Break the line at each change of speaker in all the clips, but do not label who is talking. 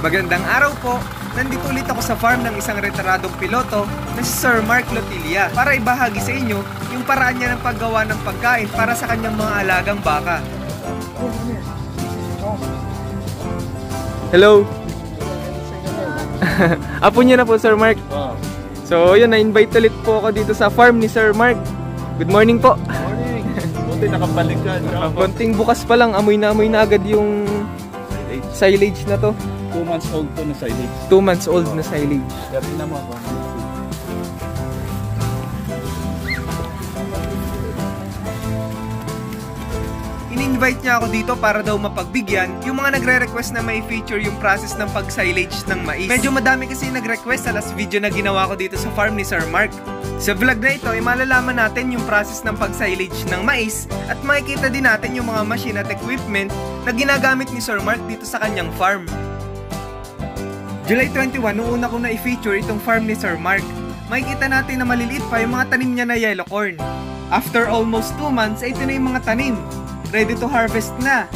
Magandang araw po! Nandito ulit ako sa farm ng isang retiradong piloto na si Sir Mark Lotilla para ibahagi sa inyo yung paraan niya ng paggawa ng pagkain para sa kanyang mga alagang baka. Hello! Apo niyo na po, Sir Mark. So yun, na-invite ulit po ako dito sa farm ni Sir Mark. Good morning po.
Morning! Buti nakabalik ka.
Konting bukas pa lang, amoy na agad yung silage na to.
2 months old to na silage.
2 months old na silage.
Gabi na mo ako.
In-invite niya ako dito para daw mapagbigyan yung mga nagre-request na may feature yung process ng pag-silage ng mais. Medyo madami kasi nag-request sa last video na ginawa ko dito sa farm ni Sir Mark. Sa vlog na ito ay malalaman natin yung process ng pag-silage ng mais at makikita din natin yung mga machine at equipment na ginagamit ni Sir Mark dito sa kanyang farm. July 21, noong una kong na-feature itong farm ni Sir Mark, makikita natin na maliliit pa yung mga tanim niya na yellow corn. After almost 2 months, ay ito na yung mga tanim. Ready to harvest na.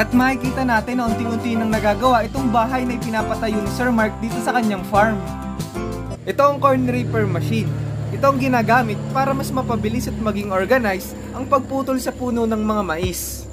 At makikita natin na unti-unti nang nagagawa itong bahay na ipinapatayo ni Sir Mark dito sa kanyang farm. Ito ang corn reaper machine. Ito ang ginagamit para mas mapabilis at maging organized ang pagputol sa puno ng mga mais.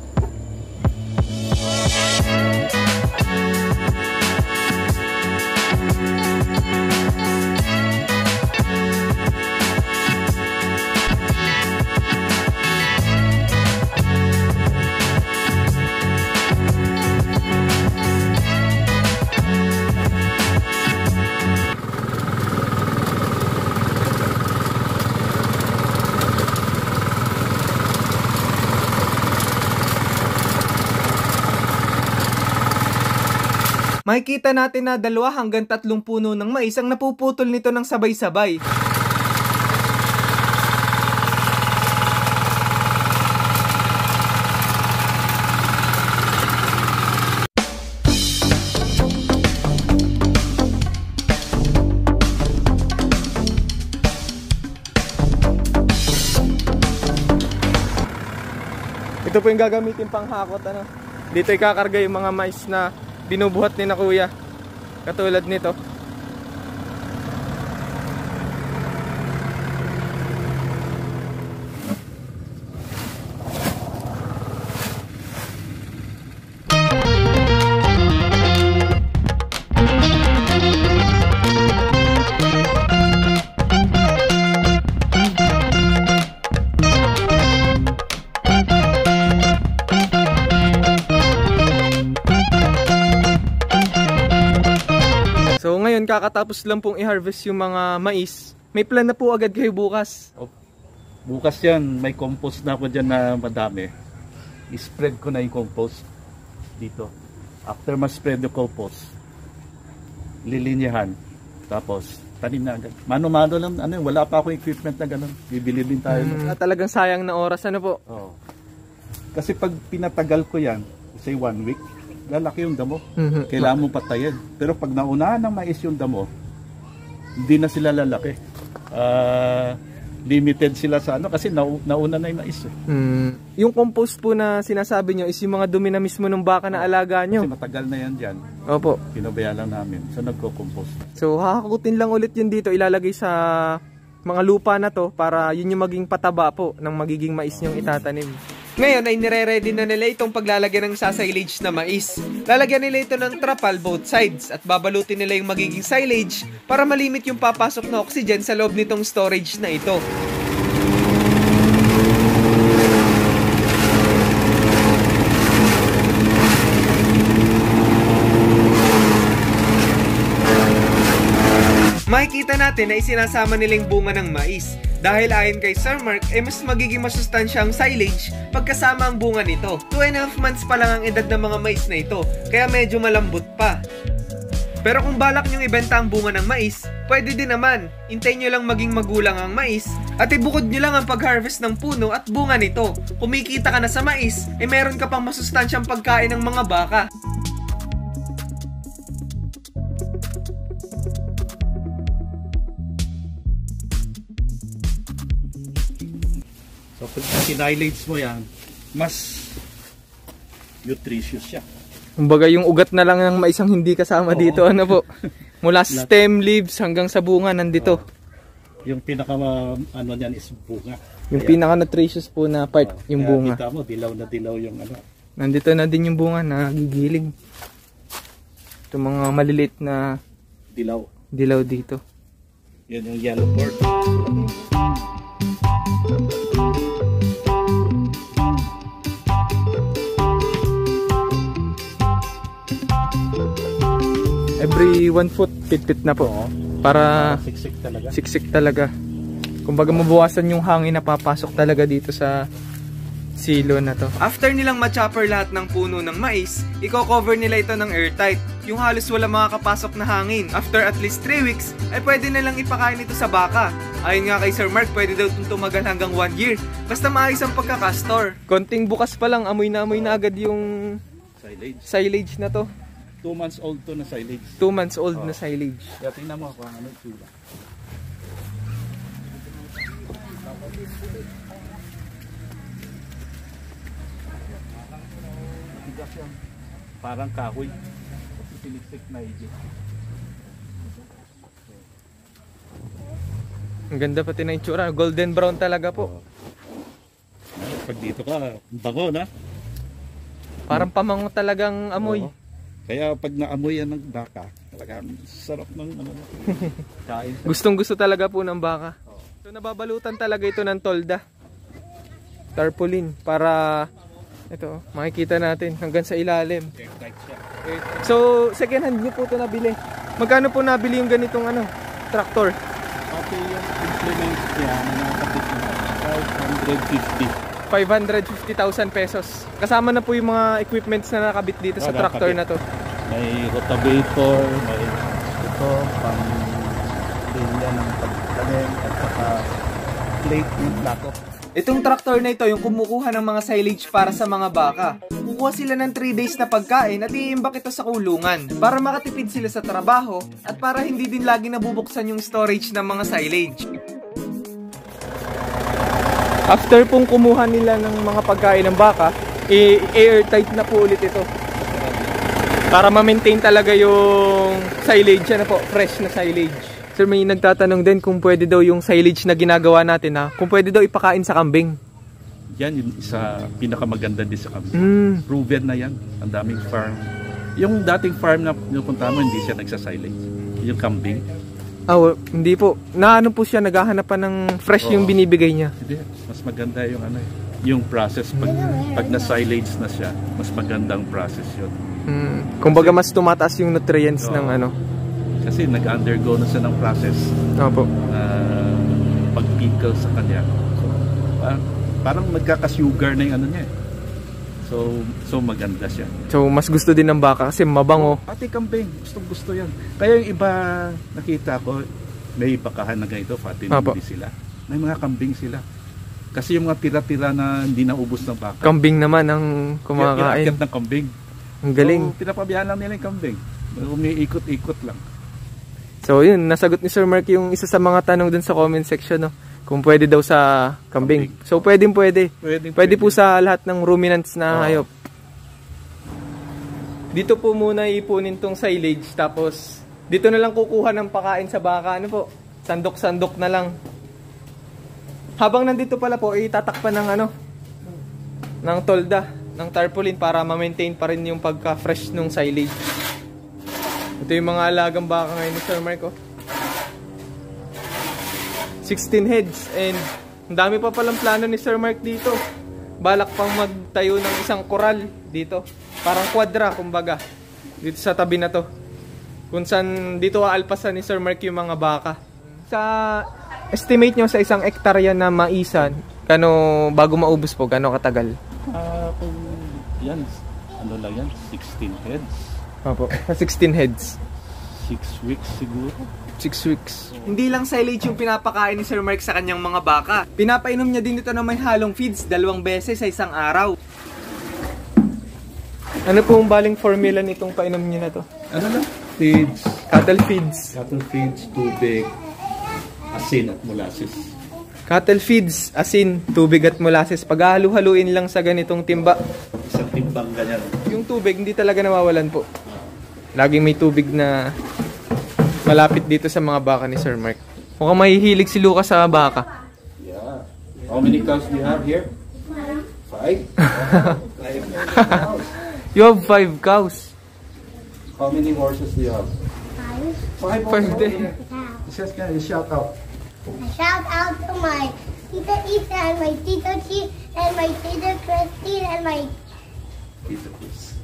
Makikita natin na 2 hanggang 3 puno ng mais ang napuputol nito ng sabay-sabay. Ito po yung gagamitin pang hakot. Dito ikakarga yung mga mais na binubuhat ni na kuya, katulad nito. So ngayon kakatapos lang pong i-harvest yung mga mais. May plan na po agad kayo bukas.
Bukas yan, may compost na ako dyan na madami. I-spread ko na yung compost dito. After ma-spread yung compost, lilinyahan. Tapos tanim na agad. Mano-mano lang, wala pa akong equipment na gano'n. Bibili din tayo.
Talagang sayang na oras, po?
Kasi pag pinatagal ko yan, say 1 week, lalaki yung damo. Kailangan mo patayin. Pero pag naunahan ng mais yung damo, hindi na sila lalaki. Limited sila sa kasi nauna na yung mais.
Yung compost po na sinasabi nyo is yung mga dumi na mismo ng baka na alaga nyo?
Kasi matagal na yan dyan.
Opo.
Pinabaya lang namin. So nagko-compost.
So hakakutin lang ulit yun dito. Ilalagay sa mga lupa na to para yun yung maging pataba po ng magiging mais nyong itatanim. Ngayon ay nire-ready na nila itong paglalagyan ng sasilage na mais. Lalagyan nila ito ng trapal both sides at babalutin nila yung magiging silage para malimit yung papasok na oxygen sa loob nitong storage na ito. Makikita natin na isinasama nilang bunga ng mais. Dahil ayon kay Sir Mark, mas magiging masustansya ang silage pagkasama ang bunga nito. 2.5 months pa lang ang edad ng mga mais na ito, kaya medyo malambot pa. Pero kung balak nyong ibenta ang bunga ng mais, pwede din naman. Hintayin nyo lang maging magulang ang mais at ibukod nyo lang ang pag-harvest ng puno at bunga nito. Kumikita ka na sa mais, meron ka pang masustansyang pagkain ng mga baka.
So pag sinilage mo yan, mas nutritious siya.
Kumbaga yung ugat na lang ng maisang hindi kasama dito, ano po? Mula stem, leaves hanggang sa bunga nandito.
Yung pinaka ano niyan is bunga.
Yung pinaka nutritious po na part, yung bunga.
Kita mo, dilaw na dilaw yung ano.
Nandito na din yung bunga na gigiling. Ito mga maliliit na dilaw dito.
Yan yung yellow port.
Every 1 foot, pit-pit na po. Para siksik talaga. Kumbaga mabawasan yung hangin na papasok talaga dito sa silo na to. After nilang ma-chopper lahat ng puno ng mais, i-cover nila ito ng airtight. Yung halos wala makakapasok na hangin. After at least 3 weeks, ay pwede na lang ipakain ito sa baka. Ayon nga kay Sir Mark, pwede daw itong tumagal hanggang 1 year. Basta maayos ang pagkakastor. Konting bukas pa lang, amoy na agad yung silage na to.
2 months old to na silage.
2 months old na silage.
Kaya tingnan mo kung ano tsura. Parang kahoy. Kasi piniksik na higit.
Ang ganda pati na itsura. Golden brown talaga po.
Pag dito ka, bango na.
Parang pamango talagang amoy.
Kaya pag naamoy yan ng baka, talagang sarap ng ano. Kain.
Gustong gusto talaga po ng baka. So nababalutan talaga ito ng tolda. Tarpaulin para ito, makikita natin hanggang sa ilalim. So second hand niyo po ito nabili. Magkano po nabili yung ganitong traktor?
Pati yung implement niya na nakapit na
550,000 pesos. Kasama na po yung mga equipments na nakabit dito sa traktor na to.
May rotavator, may ito, pang linya ng pagtanim at saka plate ng plato.
Itong traktor na ito yung kumukuha ng mga silage para sa mga baka. Kukuha sila ng 3 days na pagkain at iimbak ito sa kulungan para makatipid sila sa trabaho at para hindi din lagi nabubuksan yung storage ng mga silage. After pong kumuha nila ng mga pagkain ng baka, airtight na po ulit ito. Para ma-maintain talaga yung silage, fresh na silage. Sir, may nagtatanong din kung pwede daw yung silage na ginagawa natin kung pwede daw ipakain sa kambing.
Yan yung isa pinakamaganda din sa kambing. Proven na yan. Ang daming farm. Yung dating farm na pinupunta mo, hindi siya nagsa-silage. Yung kambing.
Hindi po. Po siya, naghahanap pa ng fresh yung binibigay niya.
Hindi. Mas maganda yung yung process. Pag na-silage na siya, mas magandang process yun.
Kumbaga mas tumataas yung nutrients ng
Kasi nag-undergo na siya ng process.
Opo.
Pag-pickle sa kanya. So, parang nagkaka-sugar na yung niya. So maganda siya.
So mas gusto din ng baka kasi mabango.
Pati kambing, gusto yan. Kaya yung iba nakita ko, may bakahan na ganito, pati hindi sila. May mga kambing sila. Kasi yung mga tira-tira na hindi naubos ng baka.
Kambing naman ang kumakain.
Yung ng kambing.
Ang galing.
So pinapabayaan lang nila yung kambing. Umiikot-ikot lang.
So yun, nasagot ni Sir Mark yung isa sa mga tanong dun sa comment section, kung pwede daw sa kambing. So pwede. Pwede po sa lahat ng ruminants na hayop. Dito po muna ipunin tong silage, tapos dito na lang kukuha ng pakain sa baka. Sandok-sandok na lang. Habang nandito pala po, itatakpan ng ng tolda, ng tarpaulin para ma-maintain pa rin yung pagka-fresh nung silage. Ito yung mga alagang baka ngayon ni Sir Mark. 16 heads, and ang dami pa palang plano ni Sir Mark dito. Balak pang magtayo ng isang koral dito. Parang kwadra, kumbaga. Dito sa tabi na to. Kung saan dito aalpasan ni Sir Mark yung mga baka. Sa estimate nyo sa isang hektarya na maisan, bago maubos po, gano'ng katagal?
Kung yan, lang yan, 16 heads.
Opo, 16 heads.
6 weeks siguro.
6 weeks. Hindi lang silage yung pinapakain ni Sir Mark sa kanyang mga baka. Pinapainom niya din ito na may halong feeds 2 beses sa isang araw. Ano po ang baling formula nitong painom niya na to?
Feeds.
Cattle feeds.
Cattle feeds, tubig, asin at molasses.
Cattle feeds, asin, tubig at molasses. Pag-halu-haluin lang sa ganitong timba.
Isang timbang ganyan.
Yung tubig, hindi talaga nawawalan po. Laging may tubig na malapit dito sa mga baka ni Sir Mark. Mukhang mahihilig si Lucas sa baka.
Yeah. How many cows do you have here? 5? 5
You have 5 cows.
How many horses do you have? 5
5 din.
Just gonna shout out.
I shout out to my Tita Ita and my Tito Chi and my Tita Christine and my
Tito Chris.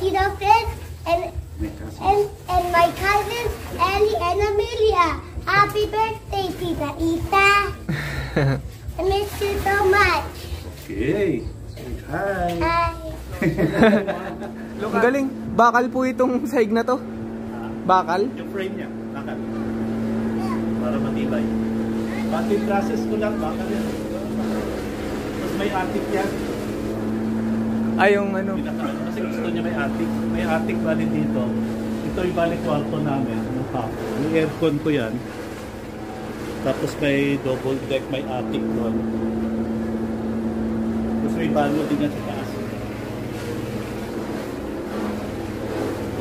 Tito Chris and
My cousin.
and my cousins Ellie and Amelia. Happy birthday, Tita Ita. I miss you so much.
Okay. Hi.
Hi.
Ang galing. Bakal po itong sahig na to. Bakal?
Yung frame niya, nakal. Para matibay. Pati process ko lang, bakal yan. Tapos may attic yan.
Ay, yung ano.
Kasi gusto niya may attic. May attic balik dito. Ito yung balik kwarto namin. Yung aircon ko yan. Tapos may double deck, may attic doon. Tapos may banyo din yan sa taas.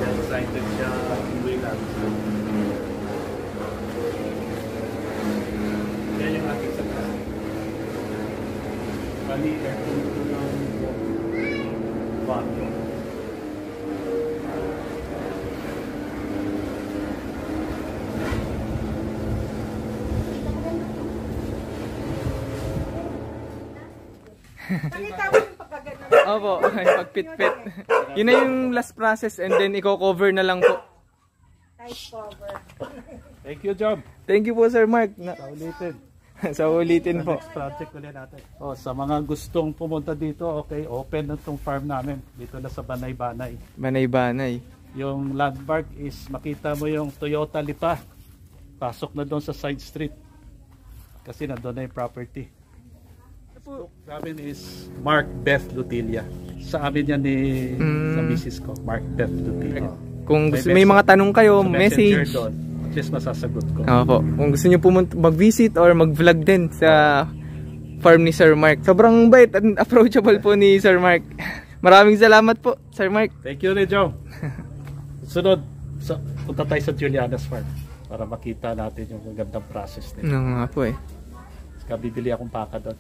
Yan, excited siya. Uwi lang. Yan yung attic sa taas. Bali, aircon ko ng banyo.
Opo, ay, pagpit-pit. Yun na yung last process and then i-cover na lang po.
Thank you, Job.
Thank you po, Sir Mark.
Sa ulitin.
Sa ulitin po.
Next project ulit natin. Oh, sa mga gustong pumunta dito, okay, open na itong farm namin. Dito na sa Banay-Banay.
Banay-banay.
Yung landmark is makita mo yung Toyota Lipa. Pasok na doon sa side street. Kasi nandun na yung property. Sa amin is Mark Beth Lutilia. Sa amin yan ni sa misis ko, Mark Beth Lutilia.
Kung gusto, may mga tanong kayo,
sa
message.
doon, just masasagot ko.
Opo. Kung gusto niyo pumunta, mag-visit or mag-vlog din sa farm ni Sir Mark. Sobrang bait at approachable po ni Sir Mark. Maraming salamat po, Sir Mark.
Thank you, Joe. Sunod, punta tayo sa Juliana's Farm para makita natin yung magandang process nila.
Ano nga po eh.
Bibili akong paka doon.